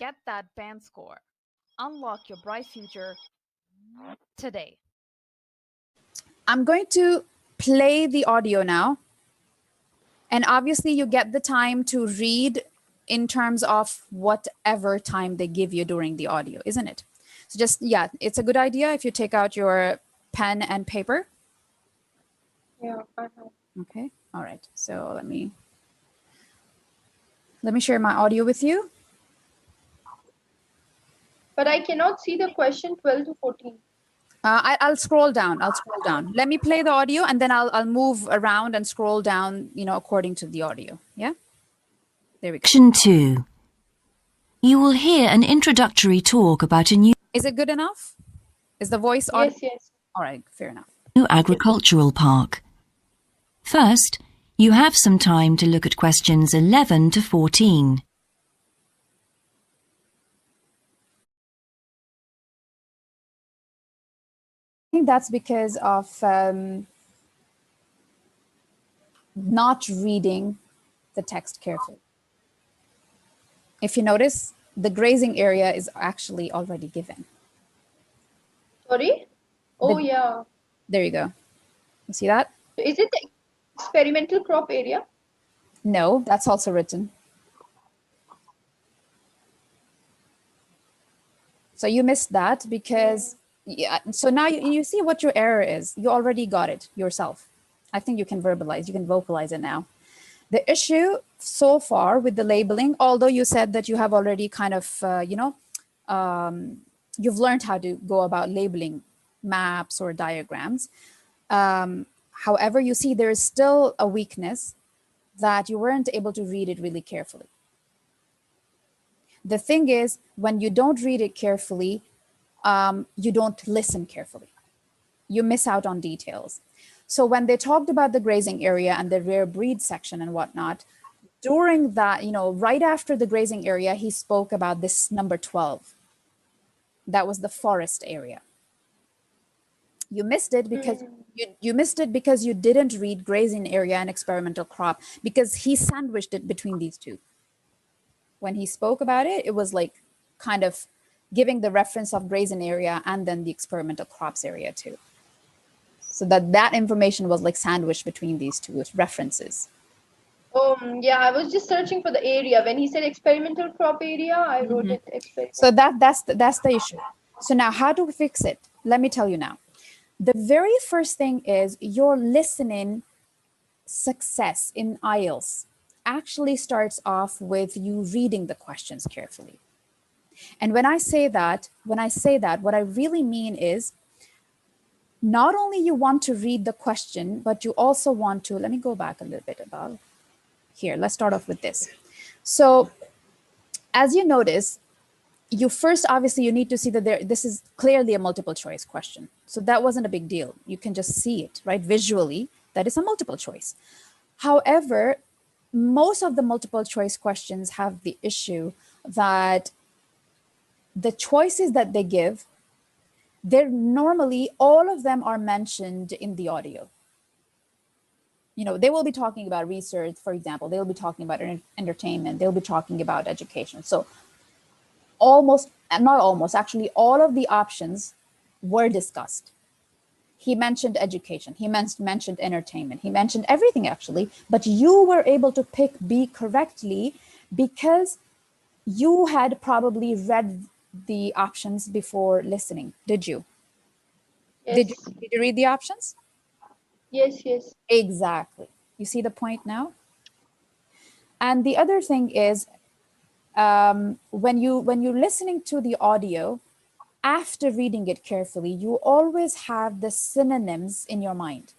Get that band score. Unlock your bright future today. I'm going to play the audio now. And obviously you get the time to read in terms of whatever time they give you during the audio, isn't it? So just, yeah, it's a good idea if you take out your pen and paper. Yeah, I have. Okay, all right. So let me share my audio with you. But I cannot see the question 12 to 14. I'll scroll down. I'll scroll down. Let me play the audio and then I'll move around and scroll down, according to the audio. Yeah? There we go. Section 2. You will hear an introductory talk about a new Is it good enough? Is the voice audio? Yes. All right, fair enough. New agricultural park. First, you have some time to look at questions 11 to 14. I think that's because of not reading the text carefully. If you notice, the grazing area is actually already given. Sorry? Oh, yeah. There you go. You see that? Is it the experimental crop area? No, that's also written. So you missed that because, yeah, so now you see what your error is. You already got it yourself. I think you can vocalize it now. The issue so far with the labeling, although you said that you have already kind of, you've learned how to go about labeling maps or diagrams. However, you see there is still a weakness that you weren't able to read it really carefully. The thing is, when you don't read it carefully, you don't listen carefully. You miss out on details. So when they talked about the grazing area and the rare breed section and whatnot, during that, right after the grazing area, he spoke about this number 12. That was the forest area. You missed it because you didn't read grazing area and experimental crop, because he sandwiched it between these two. When he spoke about it, it was like kind of giving the reference of grazing area and then the experimental crops area too. So that information was like sandwiched between these two references. Yeah, I was just searching for the area. When he said experimental crop area, I wrote it experimental. So that's the issue. So now how to fix it? Let me tell you now. The very first thing is your listening success in IELTS actually starts off with you reading the questions carefully. And when I say that, what I really mean is not only you want to read the question, but you also want to, let me go back a little bit about here. Let's start off with this. So as you notice, obviously you need to see that this is clearly a multiple choice question. So that wasn't a big deal. You can just see it, right? Visually, that is a multiple choice. However, most of the multiple choice questions have the issue that the choices that they give, they're normally, all of them are mentioned in the audio. They will be talking about research, for example, they'll be talking about entertainment, they'll be talking about education. So actually all of the options were discussed. He mentioned education, he mentioned entertainment, he mentioned everything actually, but you were able to pick B correctly because you had probably read the options before listening. Did you? Yes. Did you read the options? Yes. Exactly. You see the point now? And the other thing is, when you're listening to the audio, after reading it carefully, you always have the synonyms in your mind.